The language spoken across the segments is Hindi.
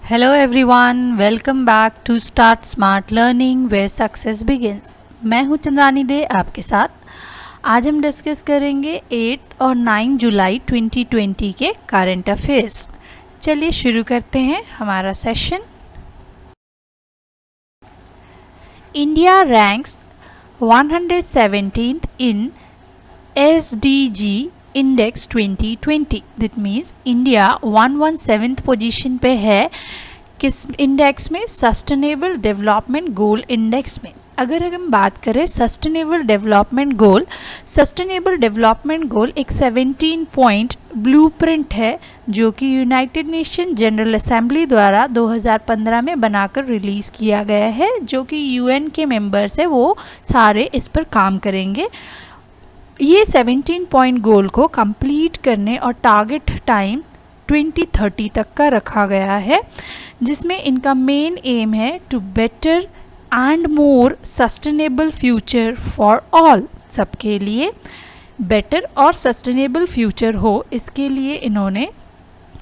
Hello everyone, welcome back to Start Smart Learning where success begins. मैं हूं चंद्रानी दे आपके साथ। आज हम डिस्कस करेंगे 8 और 9 जुलाई 2020 के करंट अफेयर्स। चलिए शुरू करते हैं हमारा session. India ranks 117th in SDG index 2020। That means India 117th position पे है किस इंडेक्स में? सस्टेनेबल डेवलपमेंट गोल इंडेक्स में। अगर हम बात करें सस्टेनेबल डेवलपमेंट गोल एक 17 पॉइंट ब्लूप्रिंट है जो कि यूनाइटेड नेशन जनरल असेंबली द्वारा 2015 में बनाकर रिलीज़ किया गया है, जो कि यूएन के मेंबर्स है वो सारे इस पर काम करेंगे। ये 17 पॉइंट गोल को कंप्लीट करने और टारगेट टाइम 2030 तक का रखा गया है, जिसमें इनका मेन एम है to better and more sustainable future for all. सबके लिए बेटर और सस्टेनेबल फ्यूचर हो, इसके लिए इन्होंने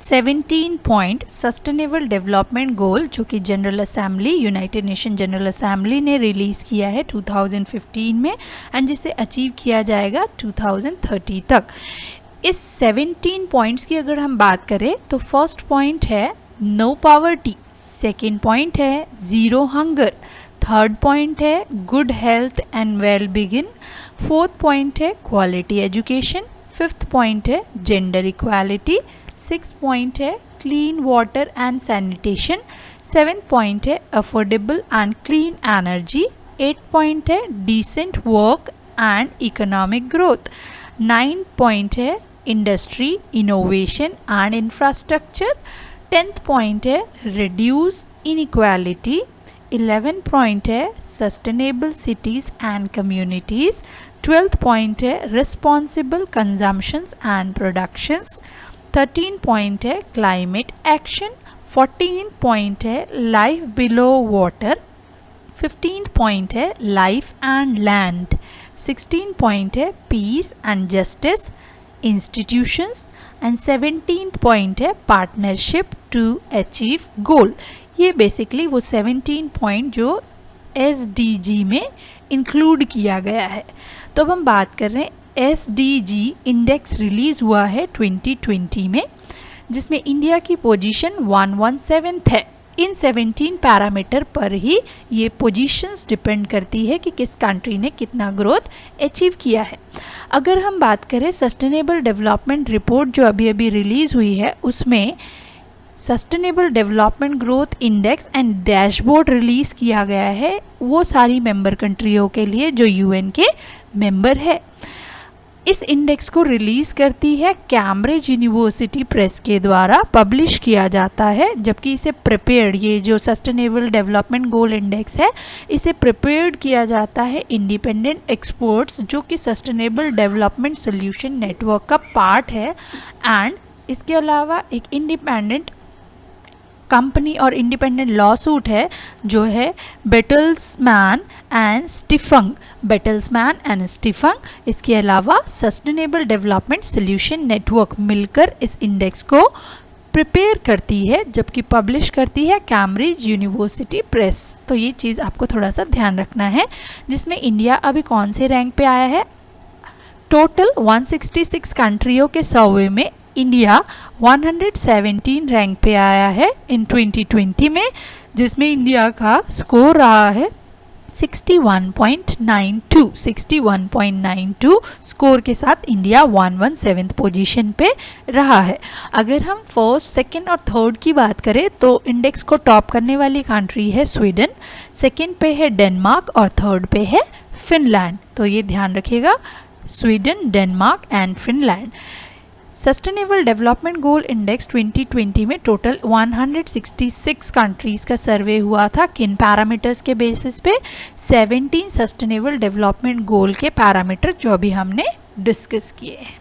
17 पॉइंट सस्टेनेबल डेवलपमेंट गोल जो कि general assembly United nation general assembly ने रिलीज़ किया है 2015 में एंड जिसे अचीव किया जाएगा 2030 तक। इस 17 पॉइंट्स की अगर हम बात करें तो फर्स्ट पॉइंट है नो पॉवर्टी, सेकेंड पॉइंट है ज़ीरो हंगर, थर्ड पॉइंट है गुड हेल्थ एंड वेल बिगिन, फोर्थ पॉइंट है क्वालिटी एजुकेशन, फिफ्थ पॉइंट है जेंडर इक्वालिटी, सिक्स पॉइंट है clean water and sanitation, seventh point है affordable and clean energy, eight point है decent work and economic growth, nine point है industry innovation and infrastructure, tenth point है रिड्यूस इनइक्वालिटी, 11 पॉइंट है sustainable cities and communities, 12th point है responsible consumptions and productions, 13 point है क्लाइमेट एक्शन, 14 पॉइंट है लाइफ बिलो वाटर, 15 पॉइंट है लाइफ एंड लैंड, 16 पॉइंट है peace and justice institutions and 17th point है पार्टनरशिप टू अचीव गोल। ये बेसिकली वो 17 पॉइंट जो SDG में इंक्लूड किया गया है। तो अब हम बात कर रहे हैं SDG इंडेक्स रिलीज़ हुआ है 2020 में, जिसमें इंडिया की पोजीशन 117th है। इन 17 पैरामीटर पर ही ये पोजीशंस डिपेंड करती है कि किस कंट्री ने कितना ग्रोथ अचीव किया है। अगर हम बात करें सस्टेनेबल डेवलपमेंट रिपोर्ट जो अभी अभी रिलीज़ हुई है, उसमें sustainable development growth index and dashboard release किया गया है वो सारी मेंबर कंट्रियों के लिए जो यूएन के मेंबर है। इस इंडेक्स को रिलीज़ करती है कैम्ब्रिज यूनिवर्सिटी प्रेस के द्वारा पब्लिश किया जाता है, जबकि इसे प्रिपेयर्ड, ये जो सस्टेनेबल डेवलपमेंट गोल इंडेक्स है, इसे प्रिपेयर्ड किया जाता है इंडिपेंडेंट एक्सपर्ट्स जो कि सस्टेनेबल डेवलपमेंट सोल्यूशन नेटवर्क का पार्ट है। एंड इसके अलावा एक इंडिपेंडेंट कंपनी और इंडिपेंडेंट लॉ सूट है जो है बेटल्समैन एंड स्टीफंग। इसके अलावा सस्टेनेबल डेवलपमेंट सोल्यूशन नेटवर्क मिलकर इस इंडेक्स को प्रिपेयर करती है, जबकि पब्लिश करती है कैम्ब्रिज यूनिवर्सिटी प्रेस। तो ये चीज़ आपको थोड़ा सा ध्यान रखना है, जिसमें इंडिया अभी कौन से रैंक पे आया है। टोटल 166 कंट्रियों के सर्वे में इंडिया 117 रैंक पे आया है इन 2020 में, जिसमें इंडिया का स्कोर रहा है 61.92 स्कोर के साथ इंडिया 117th पोजीशन पे रहा है। अगर हम फर्स्ट, सेकंड और थर्ड की बात करें तो इंडेक्स को टॉप करने वाली कंट्री है स्वीडन, सेकंड पे है डेनमार्क और थर्ड पे है फिनलैंड। तो ये ध्यान रखिएगा, Sweden, Denmark and Finland. Sustainable development goal index 2020 में टोटल 166 कंट्रीज़ का सर्वे हुआ था। किन पैरामीटर्स के बेसिस पे? 17 सस्टेनेबल डेवलपमेंट गोल के पैरामीटर जो अभी हमने डिस्कस किए हैं।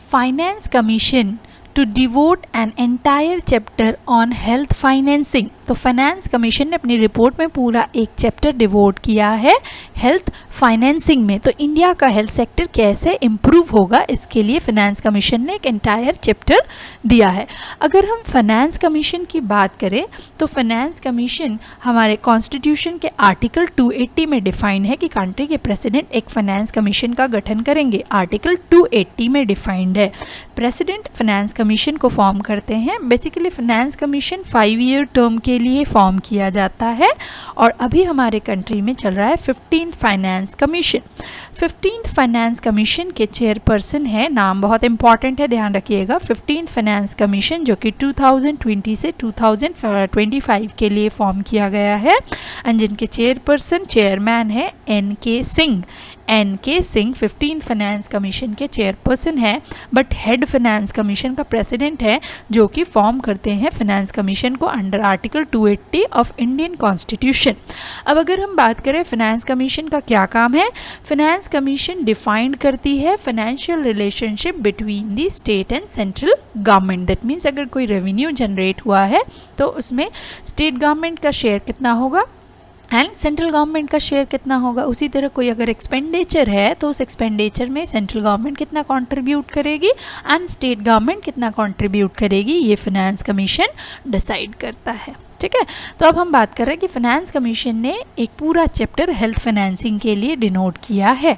Finance commission to devote an entire chapter on health financing. तो फाइनेंस कमीशन ने अपनी रिपोर्ट में पूरा एक चैप्टर डिवोट किया है हेल्थ फाइनेंसिंग में। तो इंडिया का हेल्थ सेक्टर कैसे इम्प्रूव होगा, इसके लिए फाइनेंस कमीशन ने एक एंटायर चैप्टर दिया है। अगर हम फाइनेंस कमीशन की बात करें तो फाइनेंस कमीशन हमारे कॉन्स्टिट्यूशन के आर्टिकल 280 में डिफाइन है कि कंट्री के प्रेसिडेंट एक फाइनेंस कमीशन का गठन करेंगे। आर्टिकल 280 में डिफाइंड है। प्रेसिडेंट फाइनेंस कमीशन को फॉर्म करते हैं। Basically finance commission 5 year term के लिए फॉर्म किया जाता है और अभी हमारे कंट्री में चल रहा है 15th finance commission. 15th finance commission के चेयरपर्सन है, नाम बहुत इंपॉर्टेंट है, ध्यान रखिएगा, 15th फाइनेंस कमीशन, जो कि 2020 से 2025 के लिए फॉर्म किया गया है एंड जिनके चेयरमैन है NK Singh. NK Singh 15th finance commission के चेयरपर्सन है, बट हेड फाइनेंस कमीशन का प्रेसिडेंट है, जो कि फॉर्म करते हैं फाइनेंस कमीशन को under article 280 of Indian constitution. अब अगर हम बात करें फाइनेंस कमीशन का क्या काम है, फाइनेंस कमीशन डिफाइंड करती है financial relationship between the state and central government. That means अगर कोई रेवेन्यू जनरेट हुआ है तो उसमें स्टेट गवर्नमेंट का शेयर कितना होगा एंड सेंट्रल गवर्नमेंट का शेयर कितना होगा। उसी तरह कोई अगर एक्सपेंडिचर है तो उस एक्सपेंडिचर में सेंट्रल गवर्नमेंट कितना कंट्रीब्यूट करेगी एंड स्टेट गवर्नमेंट कितना कंट्रीब्यूट करेगी, ये फाइनेंस कमीशन डिसाइड करता है। ठीक है, तो अब हम बात कर रहे हैं कि फाइनेंस कमीशन ने एक पूरा चैप्टर हेल्थ फाइनेंसिंग के लिए डिनोट किया है।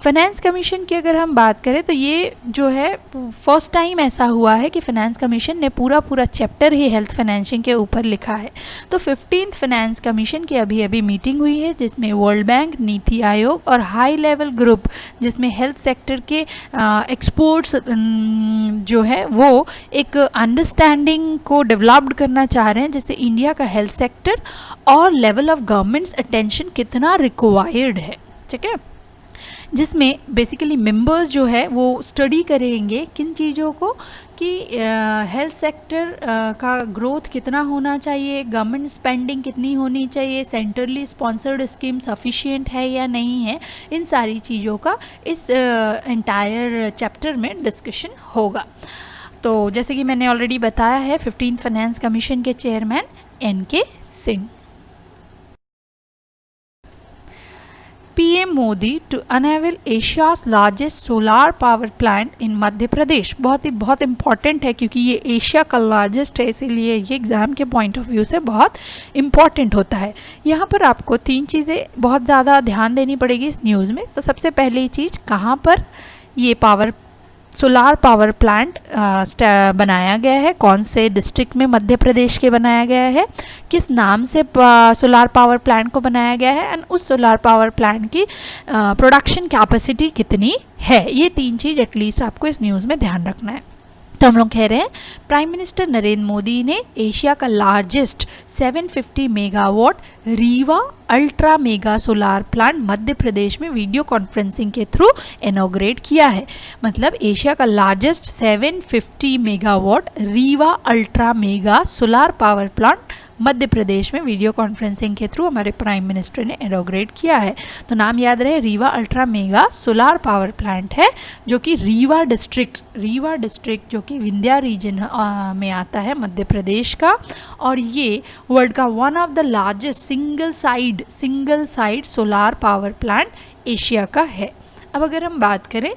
फाइनेंस कमीशन की अगर हम बात करें तो ये जो है फर्स्ट टाइम ऐसा हुआ है कि फाइनेंस कमीशन ने पूरा चैप्टर ही हेल्थ फाइनेंसिंग के ऊपर लिखा है। तो 15th फाइनेंस कमीशन की अभी मीटिंग हुई है, जिसमें वर्ल्ड बैंक, नीति आयोग और हाई लेवल ग्रुप, जिसमें हेल्थ सेक्टर के एक्सपर्ट्स जो है वो एक अंडरस्टैंडिंग को डेवलप्ड करना चाह रहे हैं, जिससे इंडिया का हेल्थ सेक्टर और लेवल ऑफ गवर्नमेंट्स अटेंशन कितना रिक्वायर्ड है। ठीक है, जिसमें बेसिकली मेंबर्स जो है वो स्टडी करेंगे किन चीज़ों को, कि हेल्थ सेक्टर का ग्रोथ कितना होना चाहिए, गवर्नमेंट स्पेंडिंग कितनी होनी चाहिए, सेंट्रली स्पॉन्सर्ड स्कीम सफिशिएंट है या नहीं है, इन सारी चीज़ों का इस एंटायर चैप्टर में डिस्कशन होगा। तो जैसे कि मैंने ऑलरेडी बताया है, 15th फाइनेंस कमीशन के chairman NK Singh. PM Modi to unveil Asia's largest solar power plant in Madhya Pradesh. बहुत इंपॉर्टेंट है, क्योंकि ये एशिया का लार्जेस्ट है, इसीलिए ये एग्ज़ाम के पॉइंट ऑफ व्यू से बहुत इंपॉर्टेंट होता है। यहाँ पर आपको 3 चीज़ें बहुत ज़्यादा ध्यान देनी पड़ेगी इस न्यूज़ में। तो सबसे पहली चीज़, कहाँ पर ये सोलार पावर प्लांट बनाया गया है, कौन से डिस्ट्रिक्ट में मध्य प्रदेश के बनाया गया है, किस नाम से सोलार पावर प्लांट को बनाया गया है एंड उस सोलार पावर प्लांट की प्रोडक्शन कैपेसिटी कितनी है। ये 3 चीज़ एटलीस्ट आपको इस न्यूज़ में ध्यान रखना है। तो हम लोग कह रहे हैं प्राइम मिनिस्टर नरेंद्र मोदी ने एशिया का largest 750 megawatt Rewa ultra mega solar plant Madhya Pradesh में वीडियो कॉन्फ्रेंसिंग के थ्रू इनॉग्रेट किया है। मतलब एशिया का largest 750 megawatt Rewa ultra mega solar power plant Madhya Pradesh में वीडियो कॉन्फ्रेंसिंग के थ्रू हमारे प्राइम मिनिस्टर ने इनॉग्रेट किया है। तो नाम याद रहे, Rewa ultra mega solar power plant है, जो कि रीवा डिस्ट्रिक्ट जो कि विंध्या रीजन में आता है मध्य प्रदेश का, और ये वर्ल्ड का one of the largest single side solar power plant Asia का है। अब अगर हम बात करें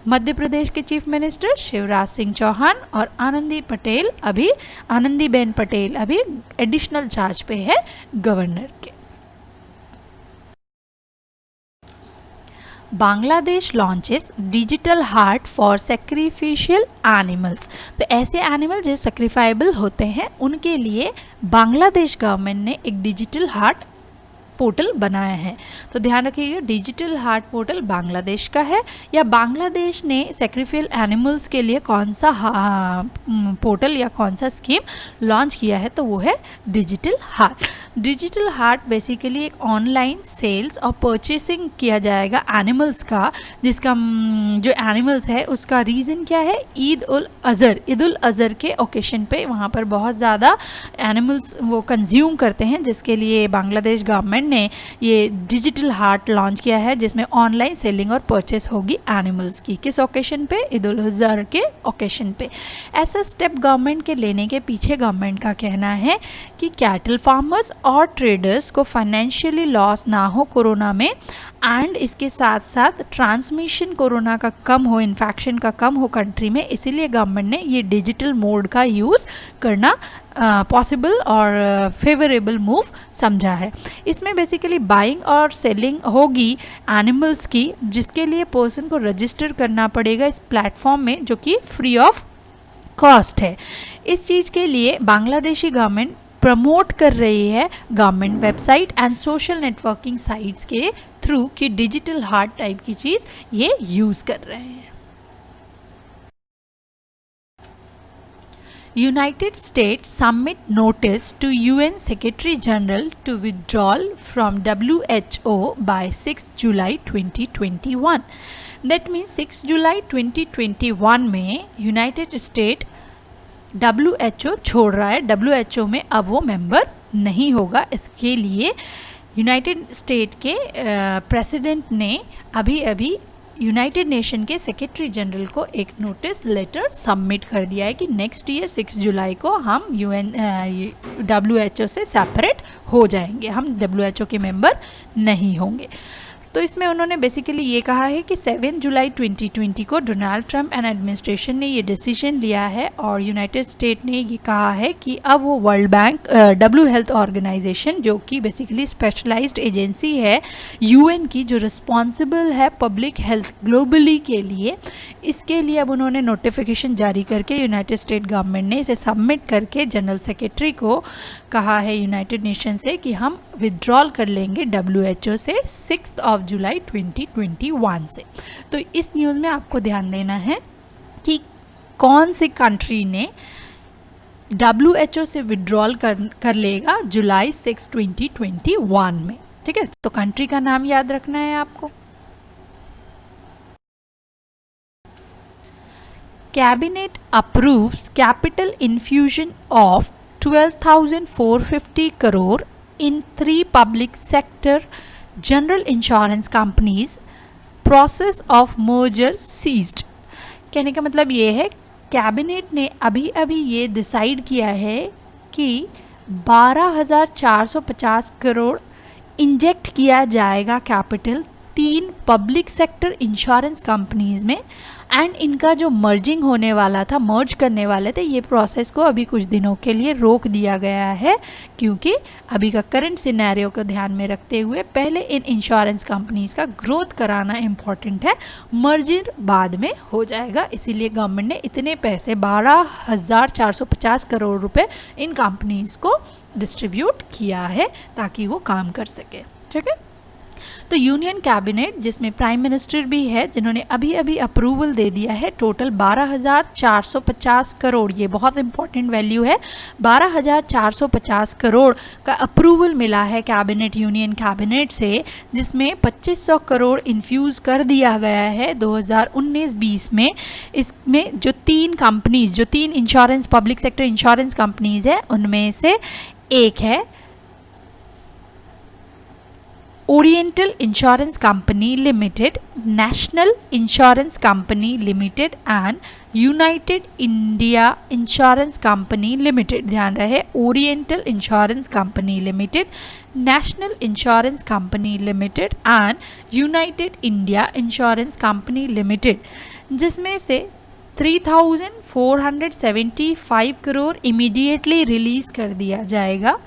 मध्य प्रदेश के चीफ मिनिस्टर शिवराज सिंह चौहान और आनंदीबेन पटेल अभी एडिशनल चार्ज पे है गवर्नर के। Bangladesh launches digital heart for sacrificial animals. तो ऐसे एनिमल जो सैक्रिफाइबल होते हैं उनके लिए बांग्लादेश गवर्नमेंट ने एक डिजिटल हार्ट पोर्टल बनाया है। तो ध्यान रखिएगा, डिजिटल हार्ट पोर्टल बांग्लादेश का है, या बांग्लादेश ने सैक्रिफिशियल एनिमल्स के लिए कौन सा पोर्टल या कौन सा स्कीम लॉन्च किया है, तो वो है digital heart. Digital heart basically एक ऑनलाइन सेल्स और परचेसिंग किया जाएगा एनिमल्स का, जिसका जो एनिमल्स है उसका रीज़न क्या है, ईद उल अज़हर के ओकेशन पे वहाँ पर बहुत ज़्यादा एनिमल्स वो कंज्यूम करते हैं, जिसके लिए बांग्लादेश गवर्नमेंट ने ये डिजिटल हार्ट लॉन्च किया है, जिसमें ऑनलाइन सेलिंग और परचेस होगी एनिमल्स की। किस ओकेशन पे? ईद उल अज़हा के ओकेशन पे। ऐसा स्टेप गवर्नमेंट के लेने के पीछे गवर्नमेंट का कहना है कि कैटल फार्मर्स और ट्रेडर्स को फाइनेंशियली लॉस ना हो कोरोना में, एंड इसके साथ साथ ट्रांसमिशन कोरोना का कम हो, इन्फेक्शन का कम हो कंट्री में, इसीलिए गवर्नमेंट ने ये डिजिटल मोड का यूज़ करना पॉसिबल और फेवरेबल मूव समझा है। इसमें बेसिकली बाइंग और सेलिंग होगी एनिमल्स की, जिसके लिए पर्सन को रजिस्टर करना पड़ेगा इस प्लेटफॉर्म में, जो कि फ्री ऑफ कॉस्ट है। इस चीज़ के लिए बांग्लादेशी गवर्नमेंट प्रमोट कर रही है government website and social networking sites के थ्रू कि डिजिटल हार्ट टाइप की चीज़ ये यूज़ कर रहे हैं। United States submit notice to UN Secretary General to withdrawal from WHO by 6 July 2021. That means 6 July 2021 में United States WHO छोड़ रहा है, WHO में अब वो मेंबर नहीं होगा। इसके लिए यूनाइटेड स्टेट के प्रेसिडेंट ने अभी यूनाइटेड नेशन के सेक्रेटरी जनरल को एक नोटिस लेटर सबमिट कर दिया है कि नेक्स्ट ईयर 6 जुलाई को हम WHO से सेपरेट हो जाएंगे, हम WHO के मेंबर नहीं होंगे। तो इसमें उन्होंने बेसिकली ये कहा है कि 7 जुलाई 2020 को डोनाल्ड ट्रंप एंड एडमिनिस्ट्रेशन ने ये डिसीजन लिया है और यूनाइटेड स्टेट ने ये कहा है कि अब वो world bank W health organisation, जो कि बेसिकली स्पेशलाइज्ड एजेंसी है यूएन की, जो रिस्पॉन्सिबल है पब्लिक हेल्थ ग्लोबली के लिए, इसके लिए अब उन्होंने नोटिफिकेशन जारी करके यूनाइटेड स्टेट गवर्नमेंट ने इसे सबमिट करके जनरल सेक्रेटरी को कहा है यूनाइटेड नेशन से कि हम विड्रॉल कर लेंगे WHO से 6 जुलाई 2021 से। तो इस न्यूज़ में आपको ध्यान देना है कि कौन सी कंट्री ने WHO से विड्रॉल कर लेगा जुलाई 6, 2021 में। ठीक है, तो कंट्री का नाम याद रखना है आपको। Cabinet approves capital infusion of 12,450 crore in 3 public sector general insurance companies, process of merger ceased। कहने का मतलब ये है कैबिनेट ने अभी ये डिसाइड किया है कि 12,450 करोड़ इंजेक्ट किया जाएगा capital 3 public sector insurance companies में, एंड इनका जो मर्जिंग होने वाला था, मर्ज करने वाले थे, ये प्रोसेस को अभी कुछ दिनों के लिए रोक दिया गया है, क्योंकि अभी का करंट सिनेरियो को ध्यान में रखते हुए पहले इन इंश्योरेंस कंपनीज का ग्रोथ कराना इम्पॉर्टेंट है, मर्जर बाद में हो जाएगा। इसीलिए गवर्नमेंट ने इतने पैसे 12,450 करोड़ रुपए इन कंपनीज को डिस्ट्रीब्यूट किया है ताकि वो काम कर सके। ठीक है, तो यूनियन कैबिनेट, जिसमें प्राइम मिनिस्टर भी है, जिन्होंने अभी अप्रूवल दे दिया है, टोटल 12,450 करोड़, ये बहुत इंपॉर्टेंट वैल्यू है, 12,450 करोड़ का अप्रूवल मिला है कैबिनेट, यूनियन कैबिनेट से, जिसमें 2,500 करोड़ इन्फ्यूज़ कर दिया गया है 2019-20 में। इसमें जो 3 कंपनीज, जो 3 insurance public sector insurance companies है, उनमें से एक है oriental insurance company limited, national insurance company limited and United India insurance company limited. ध्यान रहे, oriental insurance company limited, national insurance company limited and United India insurance company limited, जिसमें से 3,475 करोड़ इमीडिएटली रिलीज़ कर दिया जाएगा।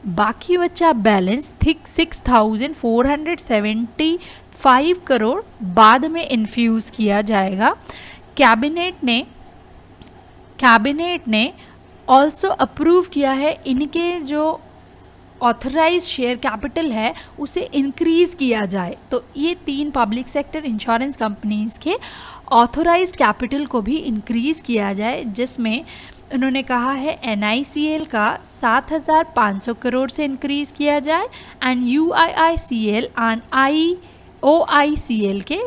बाकी बचा बैलेंस 6,475 करोड़ बाद में इन्फ्यूज़ किया जाएगा। कैबिनेट ने ऑल्सो अप्रूव किया है इनके जो ऑथराइज शेयर कैपिटल है उसे इंक्रीज़ किया जाए। तो ये 3 पब्लिक सेक्टर इंश्योरेंस कंपनीज़ के ऑथराइज्ड कैपिटल को भी इंक्रीज़ किया जाए, जिसमें उन्होंने कहा है NICL का 7,500 करोड़ से इंक्रीज़ किया जाए एंड UIICL एंड IOICL के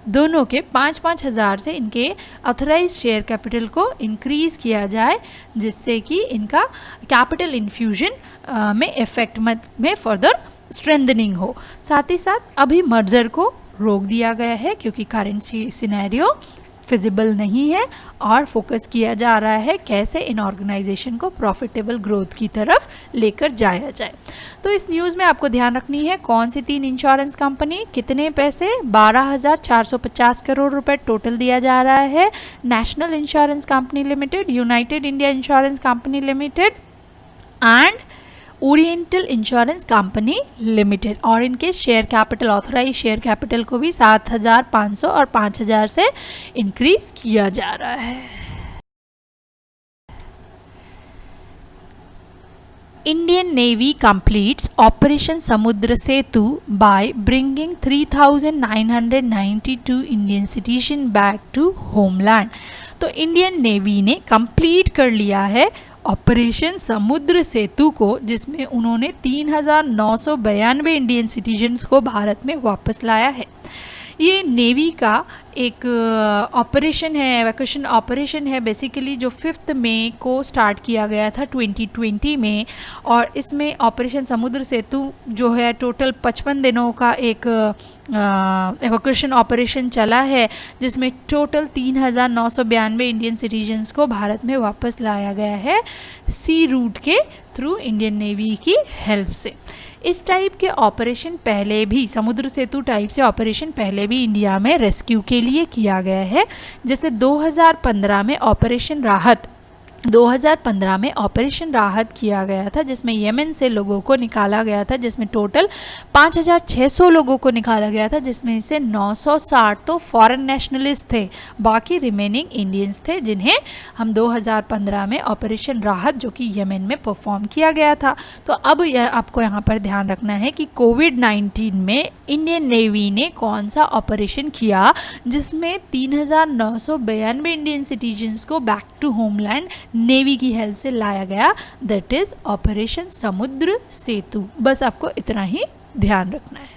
दोनों के 5-5 हज़ार से इनके ऑथराइज शेयर कैपिटल को इंक्रीज़ किया जाए, जिससे कि इनका कैपिटल इन्फ्यूजन में इफेक्ट में फर्दर स्ट्रेंथनिंग हो। साथ ही साथ अभी मर्जर को रोक दिया गया है क्योंकि करंट सिनेरियो फिजिबल नहीं है और फोकस किया जा रहा है कैसे इन ऑर्गेनाइजेशन को प्रॉफिटेबल ग्रोथ की तरफ लेकर जाया जाए। तो इस न्यूज़ में आपको ध्यान रखनी है कौन सी 3 इंश्योरेंस कंपनी, कितने पैसे, 12,450 करोड़ रुपए टोटल दिया जा रहा है। National insurance company limited, United India insurance company limited and oriental insurance company limited. और इनके share capital, authorise share capital को भी 7,500 और 5,000 से इंक्रीज किया जा रहा है। Indian navy completes operation Samudra Setu by bringing 3,992 Indian citizen back to homeland. तो इंडियन नेवी ने कंप्लीट कर लिया है ऑपरेशन समुद्र सेतु को, जिसमें उन्होंने 3,992 इंडियन सिटीजन्स को भारत में वापस लाया है। ये नेवी का एक ऑपरेशन है, एवैक्यूएशन ऑपरेशन है बेसिकली, जो 5 मई को स्टार्ट किया गया था 2020 में। और इसमें ऑपरेशन समुद्र सेतु जो है टोटल 55 दिनों का एक एवैक्यूएशन ऑपरेशन चला है, जिसमें टोटल 3,992 इंडियन सिटीजन्स को भारत में वापस लाया गया है सी रूट के थ्रू इंडियन नेवी की हेल्प से। इस टाइप के ऑपरेशन पहले भी, समुद्र सेतु टाइप से ऑपरेशन पहले भी इंडिया में रेस्क्यू के लिए किया गया है। जैसे 2015 में ऑपरेशन राहत, 2015 में ऑपरेशन राहत किया गया था, जिसमें यमन से लोगों को निकाला गया था, जिसमें टोटल 5,600 लोगों को निकाला गया था, जिसमें से 960 तो फॉरेन नेशनलिस्ट थे, बाकी रिमेनिंग इंडियंस थे, जिन्हें हम 2015 में ऑपरेशन राहत जो कि यमन में परफॉर्म किया गया था। तो अब आपको यहाँ पर ध्यान रखना है कि कोविड-19 में इंडियन नेवी ने कौन सा ऑपरेशन किया, जिसमें 3,992 इंडियन सिटीजन्स को बैक टू होमलैंड नेवी की हेल्प से लाया गया, दैट इज ऑपरेशन समुद्र सेतु। बस आपको इतना ही ध्यान रखना है।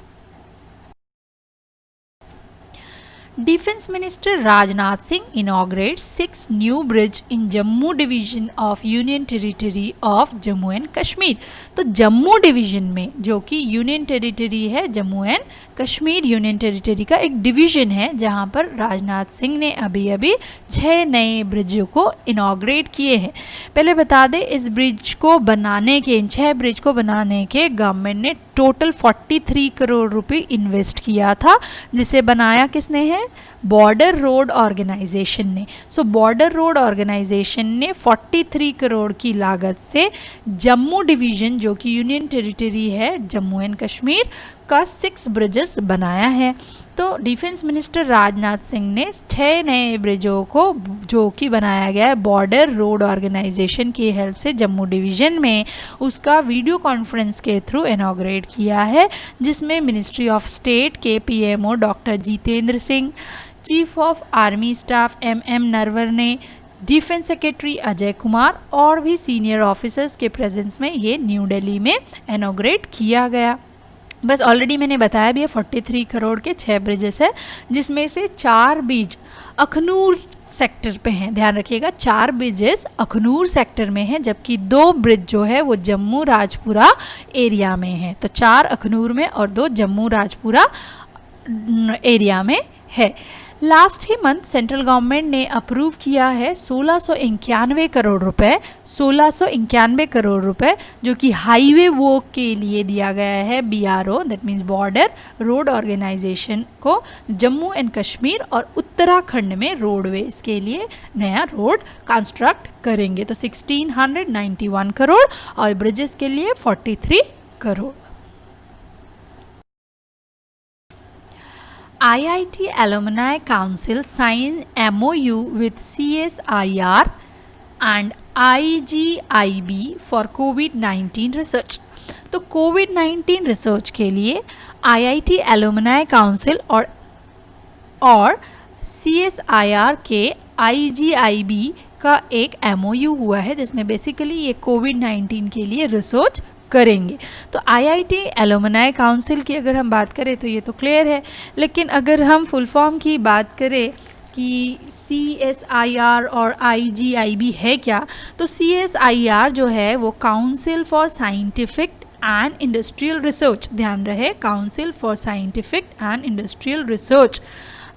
Defense Minister Rajnath Singh inaugurates 6 new bridge in Jammu Division of Union Territory of Jammu and Kashmir। तो जम्मू डिवीजन में, जो कि यूनियन टेरिटरी है, Jammu and Kashmir union territory का एक डिवीजन है, जहां पर राजनाथ सिंह ने अभी अभी 6 नए ब्रिज को इनाग्रेट किए हैं। पहले बता दें, इस ब्रिज को बनाने के, इन 6 ब्रिज को बनाने के गवर्नमेंट ने टोटल 43 करोड़ रुपए इन्वेस्ट किया था, जिसे बनाया किसने है? बॉर्डर रोड ऑर्गेनाइजेशन ने। सो बॉर्डर रोड ऑर्गेनाइजेशन ने 43 करोड़ की लागत से जम्मू डिवीजन, जो कि यूनियन टेरिटरी है जम्मू एंड कश्मीर का, 6 ब्रिजेस बनाया है। तो डिफेंस मिनिस्टर राजनाथ सिंह ने 6 नए ब्रिजों को, जो कि बनाया गया है बॉर्डर रोड ऑर्गेनाइजेशन की हेल्प से जम्मू डिवीजन में, उसका वीडियो कॉन्फ्रेंस के थ्रू इनाग्रेट किया है, जिसमें मिनिस्ट्री ऑफ स्टेट के PMO doctor Jitendra Singh, chief of army staff MM Naravane, defence secretary Ajay Kumar और भी सीनियर ऑफिसर्स के प्रेजेंस में ये न्यू दिल्ली में इनाग्रेट किया गया। बस ऑलरेडी मैंने बताया भी है, 43 करोड़ के 6 ब्रिजेस है, जिसमें से 4 ब्रिज अखनूर सेक्टर पे हैं। ध्यान रखिएगा, 4 ब्रिजेस अखनूर सेक्टर में हैं, जबकि 2 ब्रिज जो है वो जम्मू राजपुरा एरिया में है। तो 4 अखनूर में और 2 जम्मू राजपुरा एरिया में है। लास्ट ही मंथ सेंट्रल गवर्नमेंट ने अप्रूव किया है 1691 करोड़ रुपए, 1691 करोड़ रुपए, जो कि हाईवे वर्क के लिए दिया गया है BRO, that means border road organisation को, जम्मू एंड कश्मीर और उत्तराखंड में रोडवेज के लिए नया रोड कंस्ट्रक्ट करेंगे। तो 1691 करोड़ और ब्रिजेस के लिए 43 crore. IIT Alumni Council signed MOU with CSIR and IGIB for COVID-19 research। तो COVID-19 रिसर्च के लिए IIT Alumni Council और CSIR के IGIB का एक MOU हुआ है, जिसमें बेसिकली ये COVID-19 के लिए रिसर्च करेंगे। तो आईआईटी एलुमनाई काउंसिल की अगर हम बात करें तो ये तो क्लियर है, लेकिन अगर हम फुल फॉर्म की बात करें कि CSIR और IGIB है क्या, तो CSIR जो है वो council for scientific and industrial research, ध्यान रहे council for scientific and industrial research.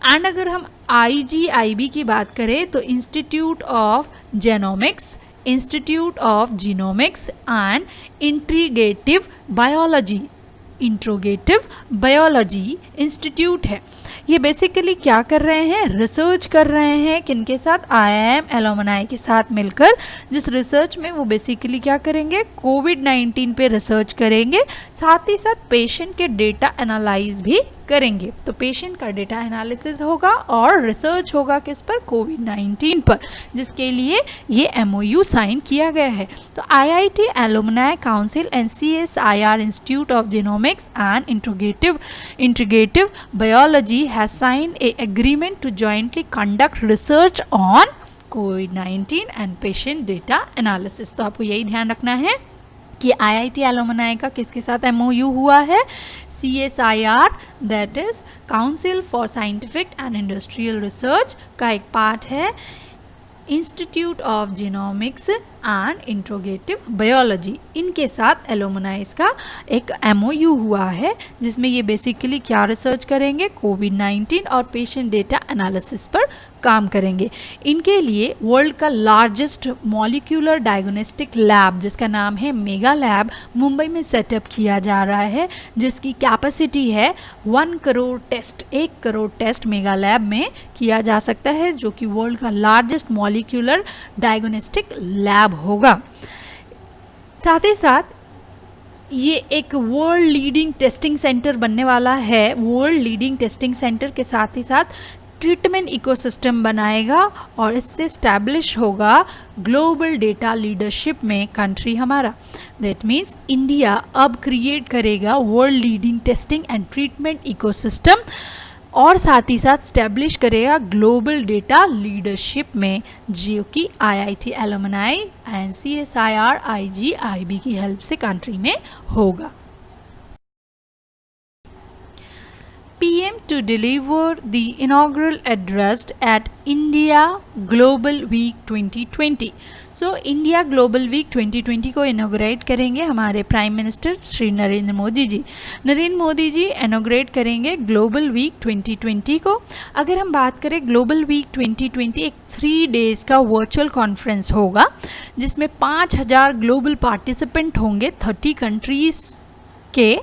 And अगर हम IGIB की बात करें तो institute of genomics, institute of genomics and integrative biology, interrogative biology institute है। ये बेसिकली क्या कर रहे हैं, रिसर्च कर रहे हैं किनके साथ, IIM एलुमनाई के साथ मिलकर, जिस रिसर्च में वो बेसिकली क्या करेंगे, कोविड-19 पे रिसर्च करेंगे, साथ ही साथ पेशेंट के डेटा एनालाइज भी करेंगे। तो पेशेंट का डेटा एनालिसिस होगा और रिसर्च होगा किस पर, कोविड-19 पर, जिसके लिए ये MOU साइन किया गया है। तो IIT alumni council and CSIR institute of genomics and integrative biology has signed a agreement to jointly conduct research on COVID-19 and patient data analysis। तो आपको यही ध्यान रखना है कि IIT एलुमनाई का किसके साथ MOU हुआ है, CSIR that is council for scientific and industrial research का एक पार्ट है institute of genomics and interrogative biology, इनके साथ एलुमनाइज का एक MOU हुआ है, जिसमें ये बेसिकली क्या रिसर्च करेंगे, कोविड-19 और पेशेंट डेटा एनालिसिस पर काम करेंगे। इनके लिए वर्ल्ड का लार्जेस्ट मॉलिक्यूलर डायग्नोस्टिक लैब जिसका नाम है मेगा लैब मुंबई में सेटअप किया जा रहा है, जिसकी कैपेसिटी है 1 crore test, 1 crore test mega lab में किया जा सकता है, जो कि वर्ल्ड का लार्जेस्ट मॉलिक्यूलर डायग्नोस्टिक लैब होगा। साथ ही साथ ये एक वर्ल्ड लीडिंग टेस्टिंग सेंटर बनने वाला है। वर्ल्ड लीडिंग टेस्टिंग सेंटर के साथ ही साथ ट्रीटमेंट इकोसिस्टम बनाएगा और इससे स्टैब्लिश होगा ग्लोबल डेटा लीडरशिप में कंट्री हमारा। दैट मीन्स इंडिया अब क्रिएट करेगा world leading testing and treatment ecosystem और साथ ही साथ स्टैब्लिश करेगा ग्लोबल डेटा लीडरशिप में, जो कि IIT alumni and CSIR IGIB की हेल्प से कंट्री में होगा। PM to deliver the inaugural address at India Global Week 2020। So India Global Week 2020 को इनॉग्रेट करेंगे हमारे prime minister Shri Narendra Modi ji. Narendra Modi ji inaugurate करेंगे ग्लोबल वीक 2020 को। अगर हम बात करें ग्लोबल वीक 2020 एक 3 डेज़ का वर्चुअल कॉन्फ्रेंस होगा, जिसमें 5000 ग्लोबल पार्टिसिपेंट होंगे 30 कंट्रीज़ के,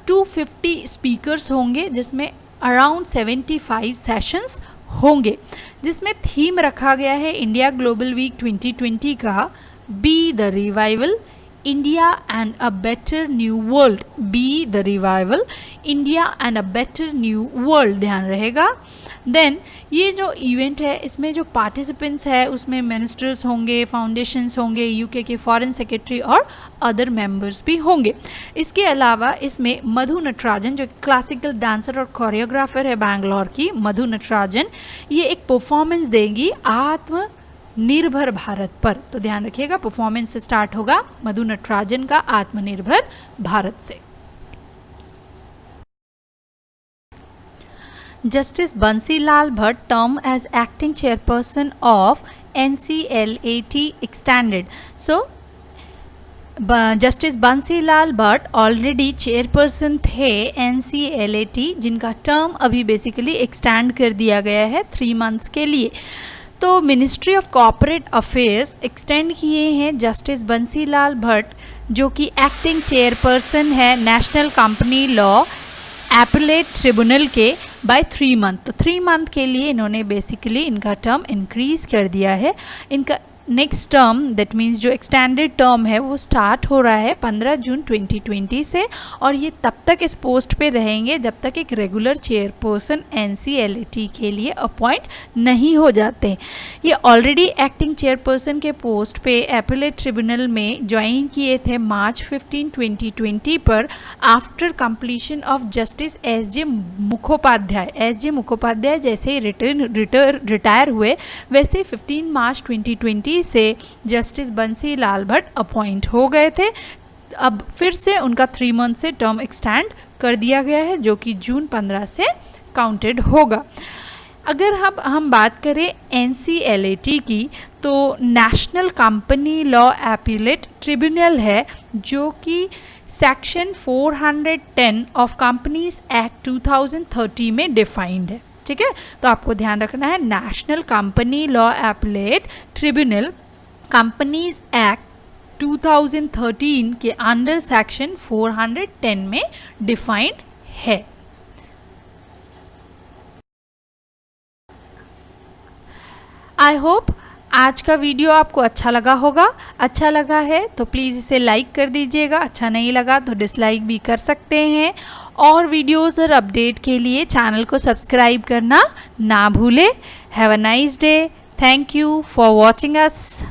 250 स्पीकर्स होंगे, जिसमें अराउंड 75 सेशंस होंगे, जिसमें थीम रखा गया है इंडिया ग्लोबल वीक 2020 का be the revival India and a better new world. Be the revival India and a better new world ध्यान रहेगा। देन ये जो इवेंट है इसमें जो पार्टिसिपेंट्स है उसमें मिनिस्टर्स होंगे, फाउंडेशंस होंगे, UK के फॉरेन सेक्रेटरी और अदर मेंबर्स भी होंगे। इसके अलावा इसमें मधु नटराजन जो क्लासिकल डांसर और कोरियोग्राफर है बैंगलोर की, मधु नटराजन, ये एक परफॉर्मेंस देंगी आत्मनिर्भर भारत पर। तो ध्यान रखिएगा परफॉर्मेंस से स्टार्ट होगा मधु नटराजन का आत्मनिर्भर भारत से। Justice Bansi Lal Bhatt term as acting chairperson of NCLAT extended. So, justice Bansi Lal Bhatt already chairperson थे NCLAT, जिनका टर्म अभी बेसिकली एक्सटेंड कर दिया गया है 3 मंथ्स के लिए। तो ministry of corporate affairs extend किए हैं जस्टिस बंसी लाल भट्ट, जो कि एक्टिंग चेयरपर्सन है national company law appellate tribunal के बाय 3 मंथ। तो 3 मंथ के लिए इन्होंने बेसिकली इनका टर्म इंक्रीज़ कर दिया है। इनका नेक्स्ट टर्म दैट मीन्स जो एक्सटेंडेड टर्म है वो स्टार्ट हो रहा है 15 जून 2020 से, और ये तब तक इस पोस्ट पे रहेंगे जब तक एक रेगुलर चेयरपर्सन NCLAT के लिए अपॉइंट नहीं हो जाते। ये ऑलरेडी एक्टिंग चेयरपर्सन के पोस्ट पे एपेलेट ट्रिब्यूनल में ज्वाइन किए थे मार्च 15, 2020 पर after completion of justice SJ Mukhopadhyay. SJ Mukhopadhyay जैसे रिटायर हुए वैसे 15 मार्च 2020 से जस्टिस बंसी लाल भट्ट अपॉइंट हो गए थे। अब फिर से उनका 3 मंथ से टर्म एक्सटेंड कर दिया गया है, जो कि जून 15 से काउंटेड होगा। अगर हम बात करें NCLAT की, तो national company law appellate tribunal है, जो कि सेक्शन 410 ऑफ कंपनीज एक्ट 2030 में डिफाइंड है। ठीक है, तो आपको ध्यान रखना है national company law appellate tribunal companies act 2013 के अंडर सेक्शन 410 में डिफाइंड है। आई होप आज का वीडियो आपको अच्छा लगा होगा। अच्छा लगा है तो प्लीज़ इसे लाइक कर दीजिएगा, अच्छा नहीं लगा तो डिसलाइक भी कर सकते हैं। और वीडियोस और अपडेट के लिए चैनल को सब्सक्राइब करना ना भूलें। Have a nice day. Thank you for watching us.